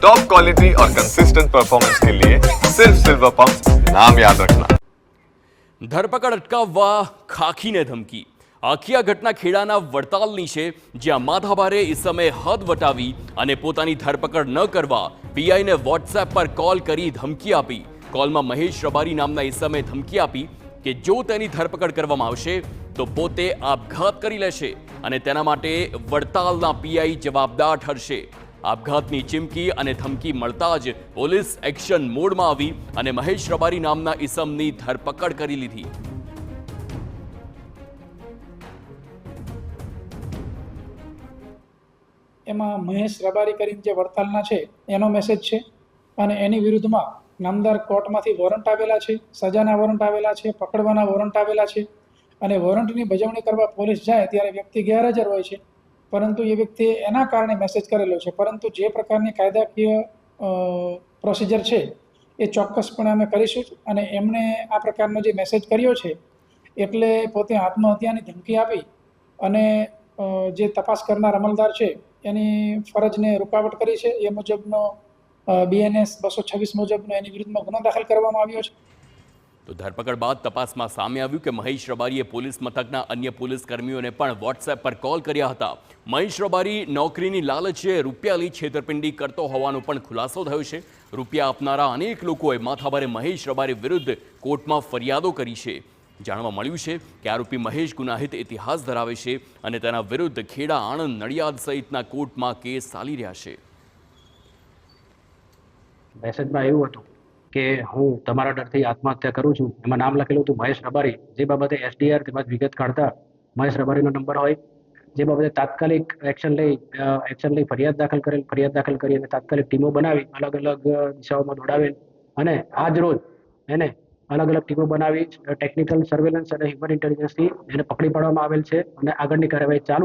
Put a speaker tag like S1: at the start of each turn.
S1: Top quality और consistent performance के लिए सिर्फ सिल्वर पंप नाम याद रखना।
S2: ધરપકડ અટકાવવા ખાખીને ધમકી। આખી આ ઘટના ખેડાના વડતાલની છે, જ્યાં માથાભારે ઈસમે હદ વટાવી અને પોતાની ધરપકડ ન કરવા પીઆઈને વોટ્સએપ પર કોલ કરી ધમકી આપી। કોલમાં મહેશ રબારી નામના ઈસમે ધમકી આપી કે જો તેની ધરપકડ કરવામાં આવશે તો પોતે આપઘાત કરી લેશે અને તેના માટે વડતાલના પીઆઈ જવાબદાર ઠરશે। આપઘાતની ચીમકી અને ધમકી મળતા જ પોલીસ એક્શન મોડમાં આવી અને મહેશ રબારી નામના ઈસમની ધરપકડ કરી લીધી।
S3: એમાં મહેશ રબારી કરીને જે વડતાલના છે એનો મેસેજ છે અને એની વિરુદ્ધમાં નામદાર કોર્ટમાંથી વોરંટ આવેલા છે, સજાના વોરંટ આવેલા છે, પકડવાના વોરંટ આવેલા છે અને વોરંટની બજાવણી કરવા પોલીસ જાય ત્યારે વ્યક્તિ ગેરહાજર હોય છે, પરંતુ એ વ્યક્તિએ એના કારણે મેસેજ કરેલો છે। પરંતુ જે પ્રકારની કાયદાકીય પ્રોસિજર છે એ ચોક્કસપણે અમે કરીશું અને એમણે આ પ્રકારનો જે મેસેજ કર્યો છે એટલે પોતે આત્મહત્યાની ધમકી આપી અને જે તપાસ કરનાર અમલદાર છે એની ફરજને રૂકાવટ કરી છે। એ મુજબનો BNS 226 મુજબનો એની વિરુદ્ધમાં ગુનો દાખલ કરવામાં આવ્યો છે।
S2: તો ધરપકડ બાદ તપાસમાં સામે આવ્યું કે મહેશ રબારીએ પોલીસ મથકના અન્ય પોલીસ કર્મીઓને પણ વોટ્સએપ પર કોલ કર્યા હતા। મહેશ રબારી નોકરીની લાલચે રૂપિયાની છેતરપિંડી કરતો હોવાનો પણ ખુલાસો થયો છે। રૂપિયા આપનારા અનેક લોકોએ માથાભારે મહેશ રબારી વિરુદ્ધ કોર્ટમાં ફરિયાદો કરી છે। જાણવા મળ્યું છે કે આરોપી મહેશ ગુનાહિત ઇતિહાસ ધરાવે છે અને તેના વિરુદ્ધ ખેડા, આણંદ, નડિયાદ સહિતના કોર્ટમાં કેસ ચાલી રહ્યા છે।
S4: મેસેજમાં એવું હતું કે હું તમારા ડરથી આત્મહત્યા કરું છું। એમાં નામ લખેલું હતું મહેશ રબારી, જે બાબતે SDR તેમજ વિગત કાઢતા મહેશ રબારીનો નંબર હોય, જે બાબતે તાત્કાલિક એક્શન લઈ ફરિયાદ દાખલ કરી અને તાત્કાલિક ટીમો બનાવી અલગ અલગ દિશાઓમાં દોડાવેલ અને આજ રોજ એને અલગ અલગ ટીમો બનાવી ટેકનિકલ સર્વેલન્સ અને હ્યુમન ઇન્ટેલિજન્સથી એને પકડી પાડવામાં આવેલ છે અને આગળની કાર્યવાહી ચાલુ